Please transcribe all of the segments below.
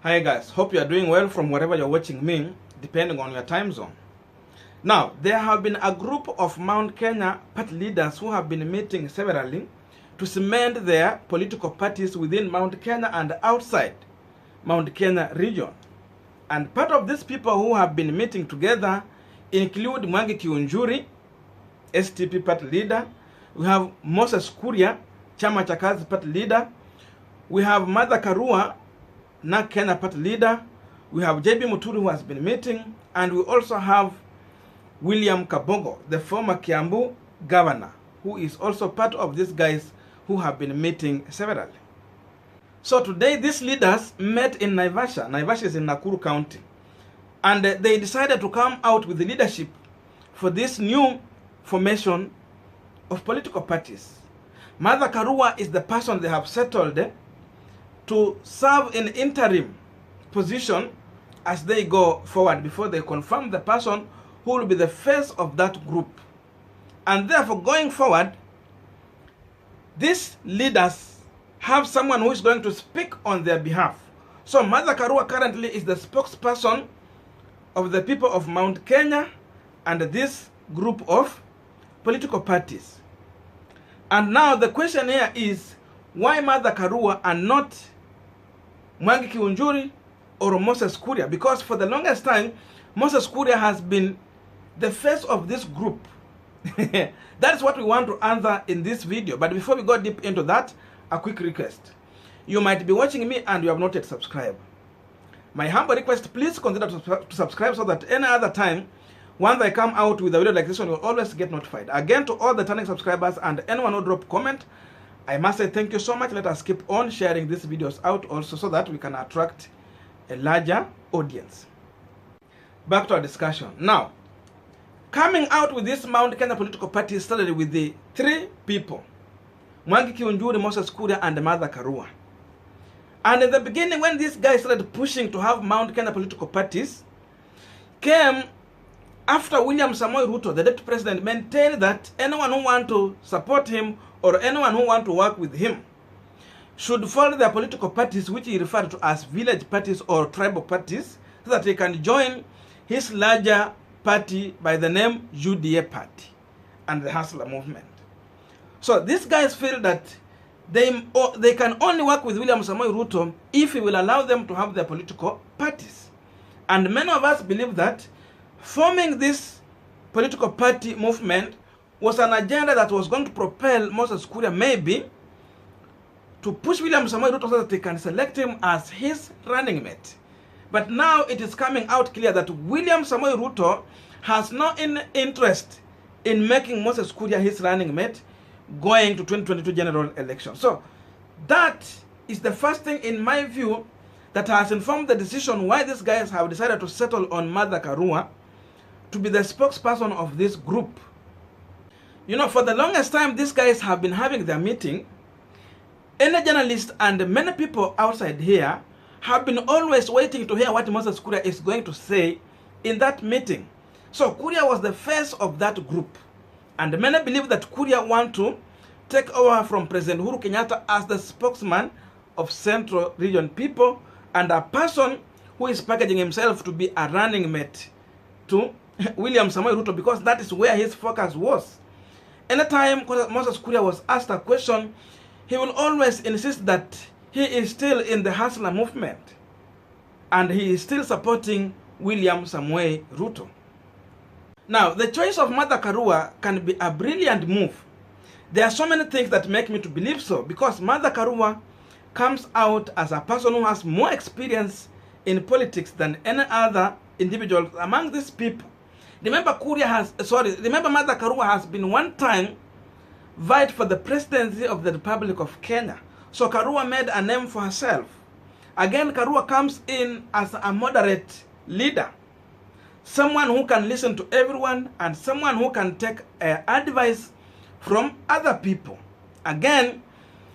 Hi guys, hope you are doing well from wherever you're watching me, depending on your time zone. Now, there have been a group of Mount Kenya party leaders who have been meeting severally to cement their political parties within Mount Kenya and outside Mount Kenya region. And part of these people who have been meeting together include Mwangi Kiunjuri, STP party leader. We have Moses Kuria, Chama cha Kazi party leader. We have Martha Karua, Narck Kenya party leader. We have JB Muturi, who has been meeting, and we also have William Kabogo, the former Kiambu governor, who is also part of these guys who have been meeting severally. So today these leaders met in Naivasha. Naivasha is in Nakuru County. And they decided to come out with the leadership for this new formation of political parties. Martha Karua is the person they have settled to serve in interim position as they go forward before they confirm the person who will be the face of that group. And therefore, going forward, these leaders have someone who is going to speak on their behalf. So Martha Karua currently is the spokesperson of the people of Mount Kenya and this group of political parties. And now the question here is, why Martha Karua and not Mwangi Kiunjuri or Moses Kuria? Because for the longest time, Moses Kuria has been the face of this group. That is what we want to answer in this video. But before we go deep into that, a quick request. You might be watching me and you have not yet subscribed. My humble request, please consider to subscribe so that any other time, once I come out with a video like this one, you'll always get notified. Again, to all the returning subscribers and anyone who drop comment, I must say thank you so much. Let us keep on sharing these videos out also so that we can attract a larger audience. Back to our discussion. Now, coming out with this Mount Kenya political party started with the three people, Mwangi Kiunjuri, Moses Kuria, and Martha Karua. And in the beginning, when these guys started pushing to have Mount Kenya political parties, came after William Samoei Ruto, the deputy president, maintained that anyone who want to support him or anyone who want to work with him should follow their political parties, which he referred to as village parties or tribal parties, so that he can join his larger party by the name UDA party and the Hustler movement. So these guys feel that they can only work with William Samoei Ruto if he will allow them to have their political parties. And many of us believe that forming this political party movement was an agenda that was going to propel Moses Kuria maybe to push William Samoei Ruto so that they can select him as his running mate. But now it is coming out clear that William Samoei Ruto has no interest in making Moses Kuria his running mate going to 2022 general election. So that is the first thing in my view that has informed the decision why these guys have decided to settle on Martha Karua to be the spokesperson of this group. You know, for the longest time, these guys have been having their meeting. Any journalist and many people outside here have been always waiting to hear what Moses Kuria is going to say in that meeting. So Kuria was the face of that group. And many believe that Kuria want to take over from President Uhuru Kenyatta as the spokesman of Central Region people and a person who is packaging himself to be a running mate to William Samoei Ruto, because that is where his focus was. Anytime Moses Kuria was asked a question, he will always insist that he is still in the Hustler movement and he is still supporting William Samoei Ruto. Now, the choice of Martha Karua can be a brilliant move. There are so many things that make me to believe so, because Martha Karua comes out as a person who has more experience in politics than any other individual among these people. Remember, Martha Karua has been one time vied for the presidency of the Republic of Kenya. So Karua made a name for herself. Again, Karua comes in as a moderate leader, someone who can listen to everyone and someone who can take advice from other people. Again,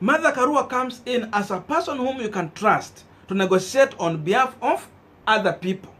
Martha Karua comes in as a person whom you can trust to negotiate on behalf of other people.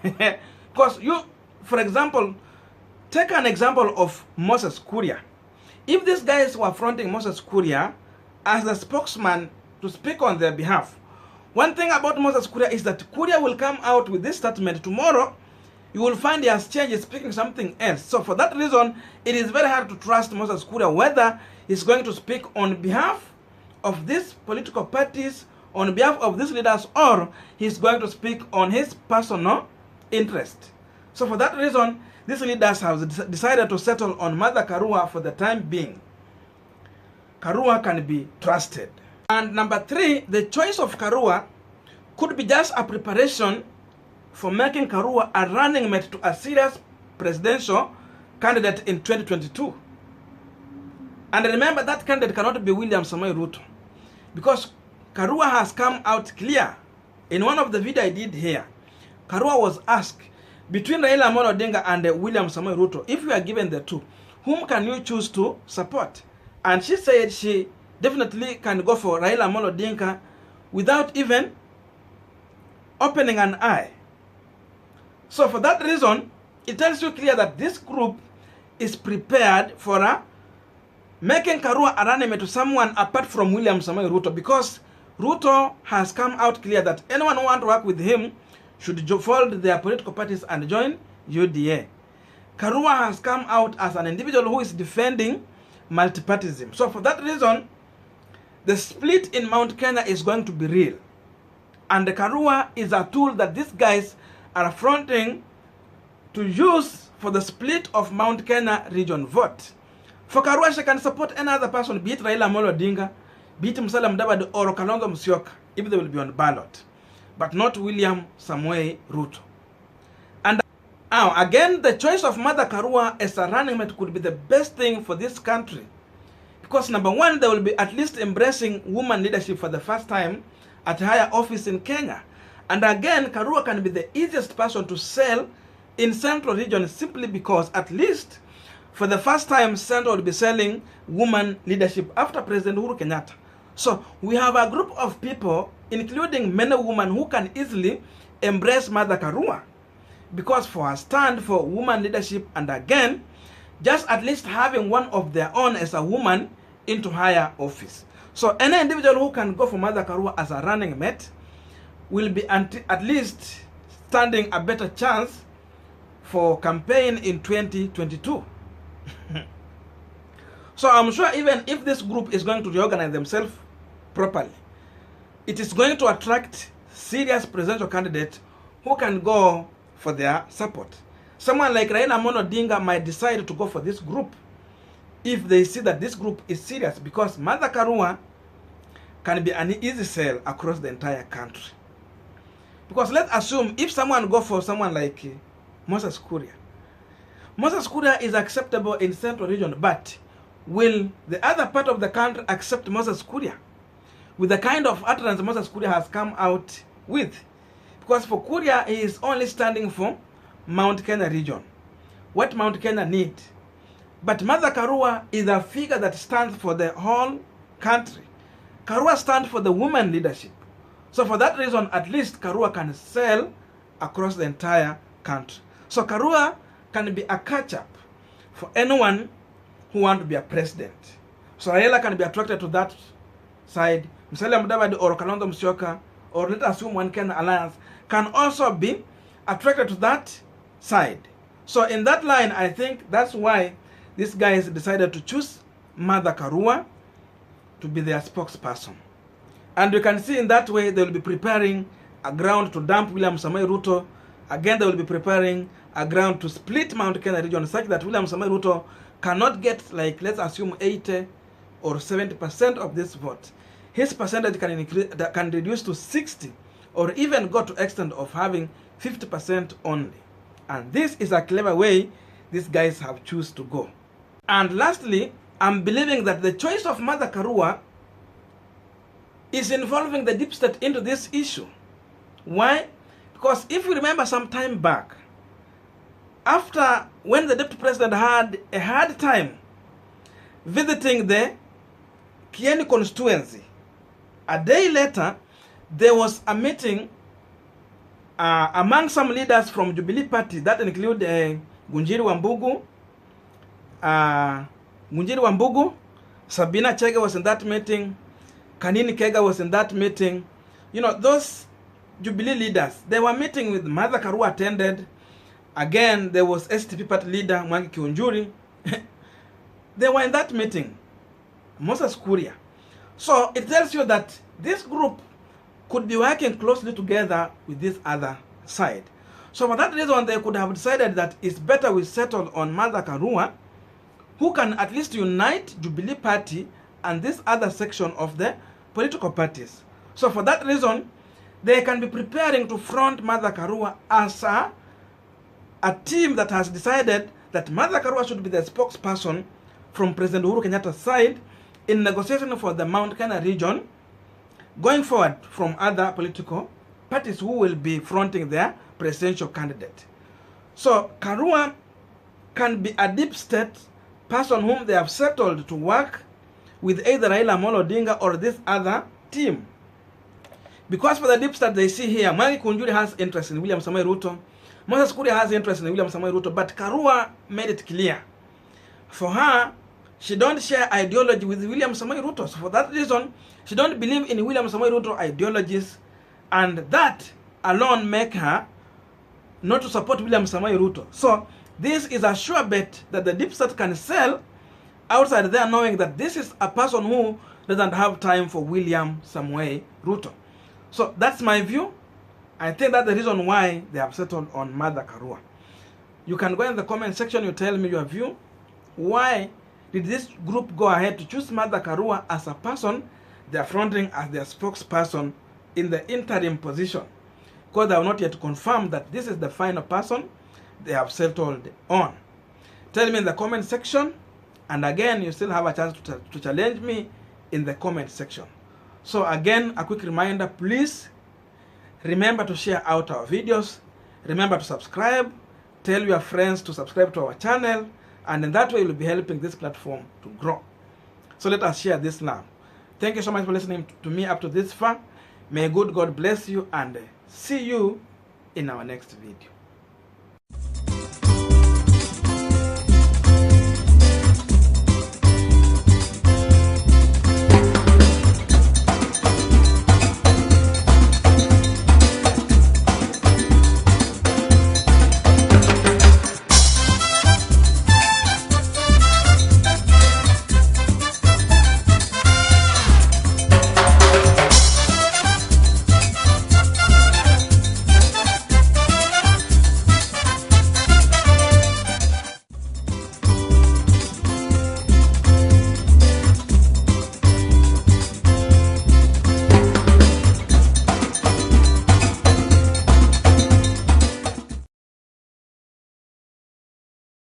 Because for example, take an example of Moses Kuria. If these guys were fronting Moses Kuria as the spokesman to speak on their behalf, One thing about Moses Kuria is that Kuria will come out with this statement tomorrow. You will find he has changed, speaking something else. So for that reason, it is very hard to trust Moses Kuria whether he's going to speak on behalf of these political parties, on behalf of these leaders, or he's going to speak on his personal interest. So for that reason, these leaders have decided to settle on Martha Karua for the time being. Karua can be trusted. And number 3, the choice of Karua could be just a preparation for making Karua a running mate to a serious presidential candidate in 2022. And remember, that candidate cannot be William Samoei Ruto, because Karua has come out clear. In one of the videos I did here, Karua was asked, between Raila Amolo Odinga and William Samoei Ruto, if you are given the two, whom can you choose to support? And she said she definitely can go for Raila Amolo Odinga without even opening an eye. So for that reason, it tells you clear that this group is prepared for making Karua a running mate to someone apart from William Samoei Ruto, because Ruto has come out clear that anyone who wants to work with him should fold their political parties and join UDA. Karua has come out as an individual who is defending multipartyism. So for that reason, the split in Mount Kenya is going to be real. And the Karua is a tool that these guys are fronting to use for the split of Mount Kenya region vote. For Karua, she can support any other person, be it Raila Amolo Odinga, be it Musalia Mudavadi or Kalonzo Musyoka, if they will be on ballot, but not William Samoei Ruto. And now, again, the choice of Martha Karua as a running mate could be the best thing for this country. Because number 1, they will be at least embracing woman leadership for the first time at higher office in Kenya. And again, Karua can be the easiest person to sell in Central region, simply because at least for the first time, Central will be selling woman leadership after President Uhuru Kenyatta. So we have a group of people, including many women, who can easily embrace Martha Karua, because for her stand for woman leadership, and again, just at least having one of their own as a woman into higher office. So any individual who can go for Martha Karua as a running mate will be at least standing a better chance for campaign in 2022. So I'm sure even if this group is going to reorganize themselves properly, it is going to attract serious presidential candidates who can go for their support. Someone like Raila Amolo Odinga might decide to go for this group if they see that this group is serious, because Martha Karua can be an easy sell across the entire country. Because let's assume if someone go for someone like Moses Kuria. Moses Kuria is acceptable in Central region, but will the other part of the country accept Moses Kuria with the kind of utterance Moses Kuria has come out with? Because for Kuria, he is only standing for Mount Kenya region, what Mount Kenya need. But Martha Karua is a figure that stands for the whole country. Karua stands for the woman leadership. So for that reason, at least Karua can sell across the entire country. So Karua can be a catch-up for anyone who wants to be a president. So Raila can be attracted to that side. Musalia Mudavadi or Kalonzo Musyoka, or let us assume One Kenya Alliance, can also be attracted to that side. So in that line, I think that's why these guys decided to choose Martha Karua to be their spokesperson. And you can see in that way they will be preparing a ground to dump William Samoei Ruto. Again, they will be preparing a ground to split Mount Kenya region such that William Samoei Ruto cannot get, like, let's assume 80 or 70% of this vote. His percentage can increase, that can reduce to 60, or even go to extent of having 50% only. And this is a clever way these guys have chosen to go. And lastly, I'm believing that the choice of Martha Karua is involving the deep state into this issue. Why? Because if you remember some time back, after when the deputy president had a hard time visiting the Kieni constituency, a day later, there was a meeting among some leaders from Jubilee Party that include Ngunjiri Wambugu, Sabina Chege was in that meeting, Kanini Kega was in that meeting, you know, those Jubilee leaders, they were meeting with Martha Karua attended. Again, there was STP party leader Mwangi Kiunjuri. They were in that meeting. Moses Kuria. So it tells you that this group could be working closely together with this other side. So for that reason, they could have decided that it's better we settle on Martha Karua, who can at least unite Jubilee Party and this other section of the political parties. So for that reason, they can be preparing to front Martha Karua as a team that has decided that Martha Karua should be the spokesperson from President Uhuru Kenyatta's side in negotiation for the Mount Kenya region, going forward from other political parties who will be fronting their presidential candidate. So Karua can be a deep state person whom they have settled to work with either Raila Amolo Odinga or this other team. Because for the deep state they see here, Mwangi Kiunjuri has interest in William Samoei Ruto, Moses Kuria has interest in William Samoei Ruto, but Karua made it clear. For her, she don't share ideology with William Samoei Ruto. So for that reason, she don't believe in William Samoei Ruto ideologies, and that alone make her not to support William Samoei Ruto. So this is a sure bet that the deep state can sell outside there, knowing that this is a person who doesn't have time for William Samoei Ruto. So that's my view. I think that's the reason why they have settled on Martha Karua. You can go in the comment section, you tell me your view. Why did this group go ahead to choose Martha Karua as a person they are fronting as their spokesperson in the interim position? Because they have not yet confirmed that this is the final person they have settled on. Tell me in the comment section, and again, you still have a chance to challenge me in the comment section. So again, a quick reminder, please remember to share out our videos, remember to subscribe, tell your friends to subscribe to our channel, and in that way you'll be helping this platform to grow. So let us share this now. Thank you so much for listening to me up to this far. May good God bless you, and see you in our next video.